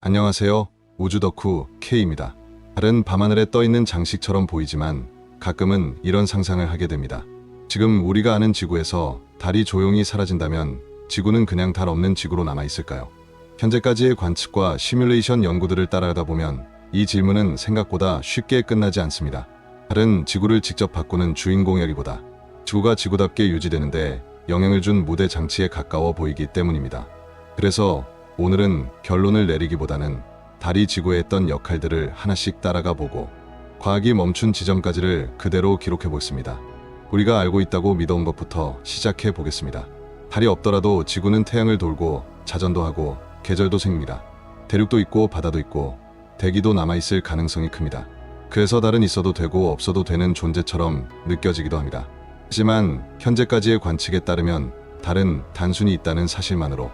안녕하세요. 우주 덕후 K입니다. 달은 밤하늘에 떠있는 장식처럼 보이지만 가끔은 이런 상상을 하게 됩니다. 지금 우리가 아는 지구에서 달이 조용히 사라진다면 지구는 그냥 달 없는 지구로 남아있을까요? 현재까지의 관측과 시뮬레이션 연구들을 따라가다 보면 이 질문은 생각보다 쉽게 끝나지 않습니다. 달은 지구를 직접 바꾸는 주인공이라기보다 지구가 지구답게 유지되는데 영향을 준 무대 장치에 가까워 보이기 때문입니다. 그래서 오늘은 결론을 내리기보다는 달이 지구에 했던 역할들을 하나씩 따라가 보고 과학이 멈춘 지점까지를 그대로 기록해 보겠습니다. 우리가 알고 있다고 믿어온 것부터 시작해 보겠습니다. 달이 없더라도 지구는 태양을 돌고 자전도 하고 계절도 생깁니다. 대륙도 있고 바다도 있고 대기도 남아있을 가능성이 큽니다. 그래서 달은 있어도 되고 없어도 되는 존재처럼 느껴지기도 합니다. 하지만 현재까지의 관측에 따르면 달은 단순히 있다는 사실만으로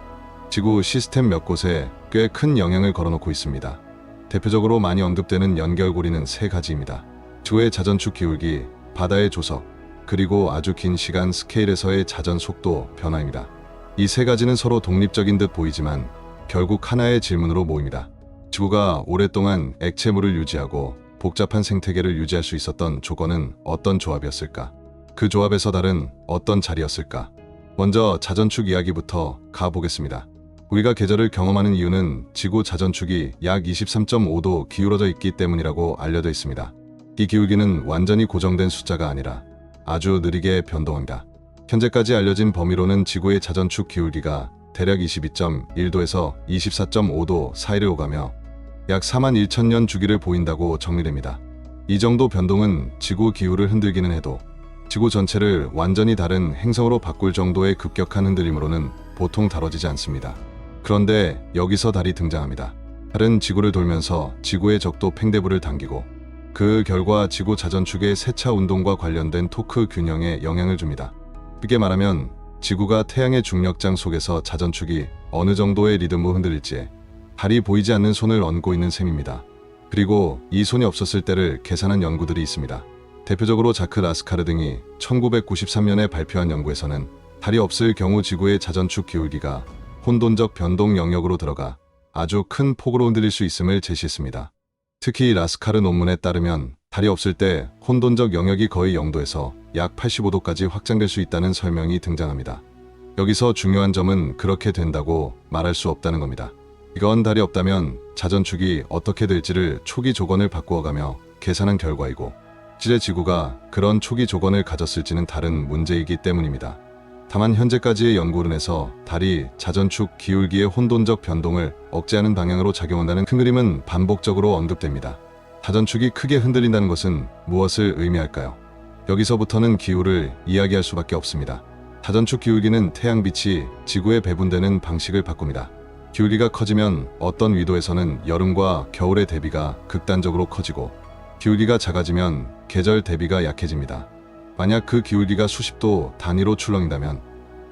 지구 시스템 몇 곳에 꽤 큰 영향을 걸어놓고 있습니다. 대표적으로 많이 언급되는 연결고리는 세 가지입니다. 지구의 자전축 기울기, 바다의 조석, 그리고 아주 긴 시간 스케일에서의 자전 속도 변화입니다. 이 세 가지는 서로 독립적인 듯 보이지만 결국 하나의 질문으로 모입니다. 지구가 오랫동안 액체물을 유지하고 복잡한 생태계를 유지할 수 있었던 조건은 어떤 조합이었을까? 그 조합에서 달은 어떤 자리였을까? 먼저 자전축 이야기부터 가보겠습니다. 우리가 계절을 경험하는 이유는 지구 자전축이 약 23.5도 기울어져 있기 때문이라고 알려져 있습니다. 이 기울기는 완전히 고정된 숫자가 아니라 아주 느리게 변동합니다. 현재까지 알려진 범위로는 지구의 자전축 기울기가 대략 22.1도에서 24.5도 사이를 오가며 약 41,000년 주기를 보인다고 정리됩니다. 이 정도 변동은 지구 기후를 흔들기는 해도 지구 전체를 완전히 다른 행성으로 바꿀 정도의 급격한 흔들림으로는 보통 다뤄지지 않습니다. 그런데 여기서 달이 등장합니다. 달은 지구를 돌면서 지구의 적도 팽대부를 당기고 그 결과 지구 자전축의 세차 운동과 관련된 토크 균형에 영향을 줍니다. 쉽게 말하면 지구가 태양의 중력장 속에서 자전축이 어느 정도의 리듬으로 흔들릴지에 달이 보이지 않는 손을 얹고 있는 셈입니다. 그리고 이 손이 없었을 때를 계산한 연구들이 있습니다. 대표적으로 자크 라스카르 등이 1993년에 발표한 연구에서는 달이 없을 경우 지구의 자전축 기울기가 혼돈적 변동 영역으로 들어가 아주 큰 폭으로 흔들릴 수 있음을 제시했습니다. 특히 라스카르 논문에 따르면 달이 없을 때 혼돈적 영역이 거의 0도에서 약 85도까지 확장될 수 있다는 설명이 등장합니다. 여기서 중요한 점은 그렇게 된다고 말할 수 없다는 겁니다. 이건 달이 없다면 자전축이 어떻게 될지를 초기 조건을 바꾸어가며 계산한 결과이고 실제 지구가 그런 초기 조건을 가졌을지는 다른 문제이기 때문입니다. 다만 현재까지의 연구론에서 달이 자전축 기울기의 혼돈적 변동을 억제하는 방향으로 작용한다는 큰 그림은 반복적으로 언급됩니다. 자전축이 크게 흔들린다는 것은 무엇을 의미할까요? 여기서부터는 기후를 이야기할 수밖에 없습니다. 자전축 기울기는 태양빛이 지구에 배분되는 방식을 바꿉니다. 기울기가 커지면 어떤 위도에서는 여름과 겨울의 대비가 극단적으로 커지고 기울기가 작아지면 계절 대비가 약해집니다. 만약 그 기울기가 수십도 단위로 출렁인다면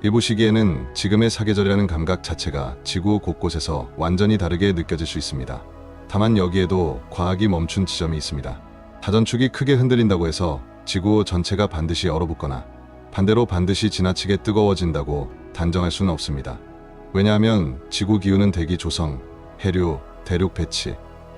일부 시기에는 지금의 사계절이라는 감각 자체가 지구 곳곳에서 완전히 다르게 느껴질 수 있습니다. 다만 여기에도 과학이 멈춘 지점이 있습니다. 자전축이 크게 흔들린다고 해서 지구 전체가 반드시 얼어붙거나 반대로 반드시 지나치게 뜨거워진다고 단정할 수는 없습니다. 왜냐하면 지구 기후는 대기 조성, 해류, 대륙 배치,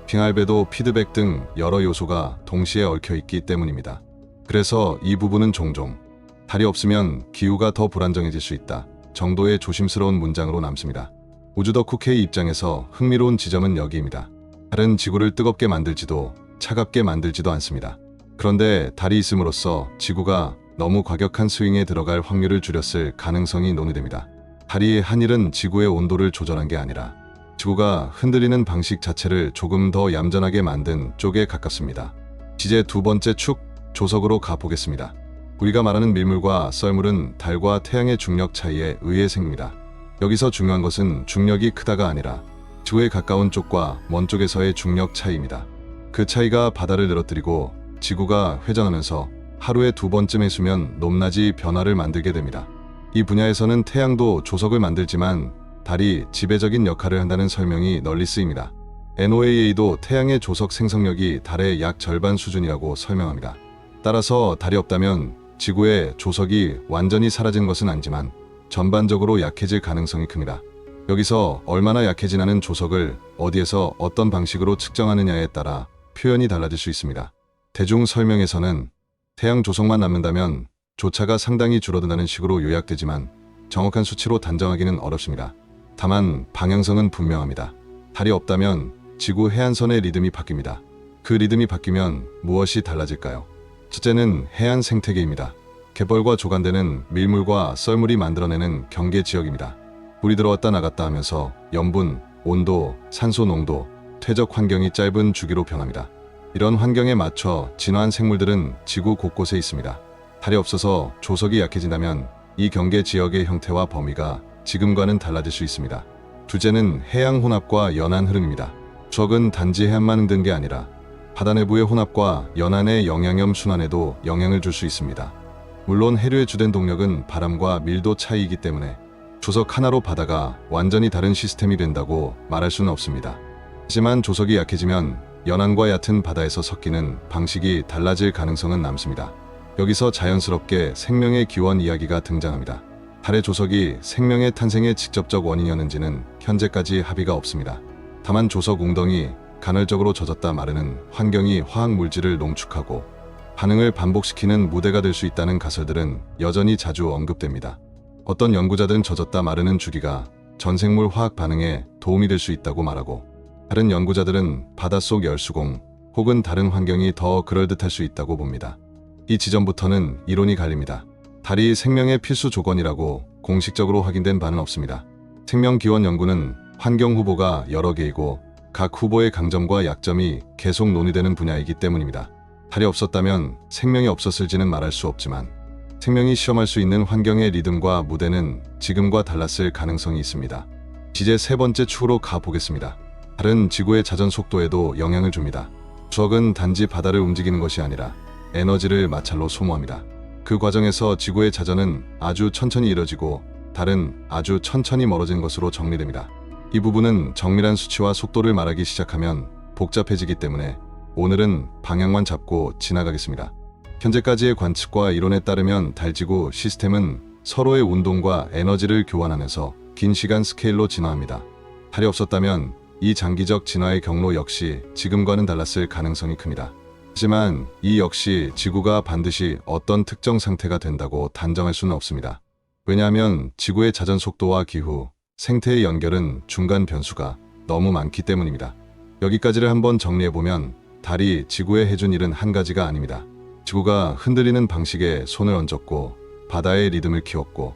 빙하배도 피드백 등 여러 요소가 동시에 얽혀있기 때문입니다. 그래서 이 부분은 종종 달이 없으면 기후가 더 불안정해질 수 있다 정도의 조심스러운 문장으로 남습니다. 우주 덕후 K 입장에서 흥미로운 지점은 여기입니다. 달은 지구를 뜨겁게 만들지도 차갑게 만들지도 않습니다. 그런데 달이 있음으로써 지구가 너무 과격한 스윙에 들어갈 확률을 줄였을 가능성이 논의됩니다. 달이 한 일은 지구의 온도를 조절한 게 아니라 지구가 흔들리는 방식 자체를 조금 더 얌전하게 만든 쪽에 가깝습니다. 이제 두 번째 축, 조석으로 가보겠습니다. 우리가 말하는 밀물과 썰물은 달과 태양의 중력 차이에 의해 생깁니다. 여기서 중요한 것은 중력이 크다가 아니라 지구에 가까운 쪽과 먼 쪽에서의 중력 차이입니다. 그 차이가 바다를 늘어뜨리고 지구가 회전하면서 하루에 두 번쯤의 수면 높낮이 변화를 만들게 됩니다. 이 분야에서는 태양도 조석을 만들지만 달이 지배적인 역할을 한다는 설명이 널리 쓰입니다. NOAA도 태양의 조석 생성력이 달의 약 절반 수준이라고 설명합니다. 따라서 달이 없다면 지구의 조석이 완전히 사라진 것은 아니지만 전반적으로 약해질 가능성이 큽니다. 여기서 얼마나 약해지냐는 조석을 어디에서 어떤 방식으로 측정하느냐에 따라 표현이 달라질 수 있습니다. 대중 설명에서는 태양 조석만 남는다면 조차가 상당히 줄어든다는 식으로 요약되지만 정확한 수치로 단정하기는 어렵습니다. 다만 방향성은 분명합니다. 달이 없다면 지구 해안선의 리듬이 바뀝니다. 그 리듬이 바뀌면 무엇이 달라질까요? 첫째는 해안 생태계입니다. 갯벌과 조간되는 밀물과 썰물이 만들어내는 경계 지역입니다. 물이 들어왔다 나갔다 하면서 염분, 온도, 산소 농도, 퇴적 환경이 짧은 주기로 변합니다. 이런 환경에 맞춰 진화한 생물들은 지구 곳곳에 있습니다. 달이 없어서 조석이 약해진다면 이 경계 지역의 형태와 범위가 지금과는 달라질 수 있습니다. 둘째는 해양 혼합과 연안 흐름입니다. 조석은 단지 해안만 흔든 게 아니라 바다 내부의 혼합과 연안의 영양염 순환에도 영향을 줄 수 있습니다. 물론 해류의 주된 동력은 바람과 밀도 차이이기 때문에 조석 하나로 바다가 완전히 다른 시스템이 된다고 말할 수는 없습니다. 하지만 조석이 약해지면 연안과 얕은 바다에서 섞이는 방식이 달라질 가능성은 남습니다. 여기서 자연스럽게 생명의 기원 이야기가 등장합니다. 달의 조석이 생명의 탄생의 직접적 원인이었는지는 현재까지 합의가 없습니다. 다만 조석 웅덩이 간헐적으로 젖었다 마르는 환경이 화학 물질을 농축하고 반응을 반복시키는 무대가 될 수 있다는 가설들은 여전히 자주 언급됩니다. 어떤 연구자들은 젖었다 마르는 주기가 전생물 화학 반응에 도움이 될 수 있다고 말하고, 다른 연구자들은 바닷속 열수공 혹은 다른 환경이 더 그럴듯할 수 있다고 봅니다. 이 지점부터는 이론이 갈립니다. 달이 생명의 필수 조건이라고 공식적으로 확인된 바는 없습니다. 생명기원 연구는 환경 후보가 여러 개이고 각 후보의 강점과 약점이 계속 논의되는 분야이기 때문입니다. 달이 없었다면 생명이 없었을지는 말할 수 없지만 생명이 시험할 수 있는 환경의 리듬과 무대는 지금과 달랐을 가능성이 있습니다. 이제 세 번째 축으로 가보겠습니다. 달은 지구의 자전 속도에도 영향을 줍니다. 조석은 단지 바다를 움직이는 것이 아니라 에너지를 마찰로 소모합니다. 그 과정에서 지구의 자전은 아주 천천히 이뤄지고 달은 아주 천천히 멀어진 것으로 정리됩니다. 이 부분은 정밀한 수치와 속도를 말하기 시작하면 복잡해지기 때문에 오늘은 방향만 잡고 지나가겠습니다. 현재까지의 관측과 이론에 따르면 달지구 시스템은 서로의 운동과 에너지를 교환하면서 긴 시간 스케일로 진화합니다. 달이 없었다면 이 장기적 진화의 경로 역시 지금과는 달랐을 가능성이 큽니다. 하지만 이 역시 지구가 반드시 어떤 특정 상태가 된다고 단정할 수는 없습니다. 왜냐하면 지구의 자전 속도와 기후, 생태의 연결은 중간 변수가 너무 많기 때문입니다. 여기까지를 한번 정리해보면 달이 지구에 해준 일은 한 가지가 아닙니다. 지구가 흔들리는 방식에 손을 얹었고 바다의 리듬을 키웠고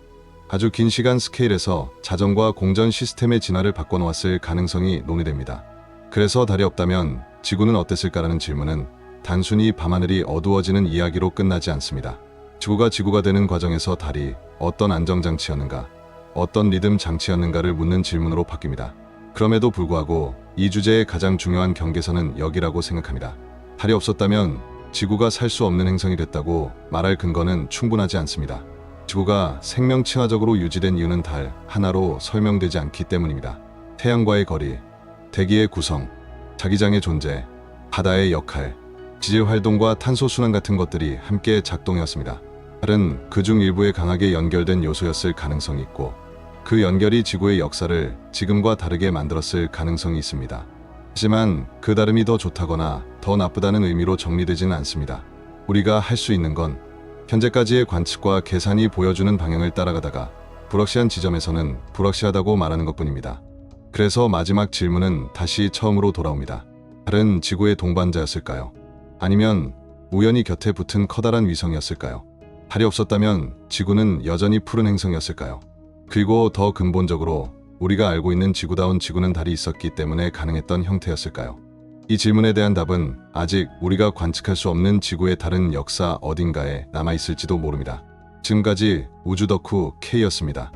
아주 긴 시간 스케일에서 자전과 공전 시스템의 진화를 바꿔놓았을 가능성이 논의됩니다. 그래서 달이 없다면 지구는 어땠을까라는 질문은 단순히 밤하늘이 어두워지는 이야기로 끝나지 않습니다. 지구가 되는 과정에서 달이 어떤 안정장치였는가, 어떤 리듬 장치였는가를 묻는 질문으로 바뀝니다. 그럼에도 불구하고 이 주제의 가장 중요한 경계선은 여기라고 생각합니다. 달이 없었다면 지구가 살 수 없는 행성이 됐다고 말할 근거는 충분하지 않습니다. 지구가 생명 친화적으로 유지된 이유는 달 하나로 설명되지 않기 때문입니다. 태양과의 거리, 대기의 구성, 자기장의 존재, 바다의 역할, 지질 활동과 탄소 순환 같은 것들이 함께 작동해왔습니다. 달은 그중 일부에 강하게 연결된 요소였을 가능성이 있고 그 연결이 지구의 역사를 지금과 다르게 만들었을 가능성이 있습니다. 하지만 그 다름이 더 좋다거나 더 나쁘다는 의미로 정리되지는 않습니다. 우리가 할 수 있는 건 현재까지의 관측과 계산이 보여주는 방향을 따라가다가 불확실한 지점에서는 불확실하다고 말하는 것뿐입니다. 그래서 마지막 질문은 다시 처음으로 돌아옵니다. 달은 지구의 동반자였을까요? 아니면 우연히 곁에 붙은 커다란 위성이었을까요? 달이 없었다면 지구는 여전히 푸른 행성이었을까요? 그리고 더 근본적으로 우리가 알고 있는 지구다운 지구는 달이 있었기 때문에 가능했던 형태였을까요? 이 질문에 대한 답은 아직 우리가 관측할 수 없는 지구의 다른 역사 어딘가에 남아있을지도 모릅니다. 지금까지 우주 덕후 K였습니다.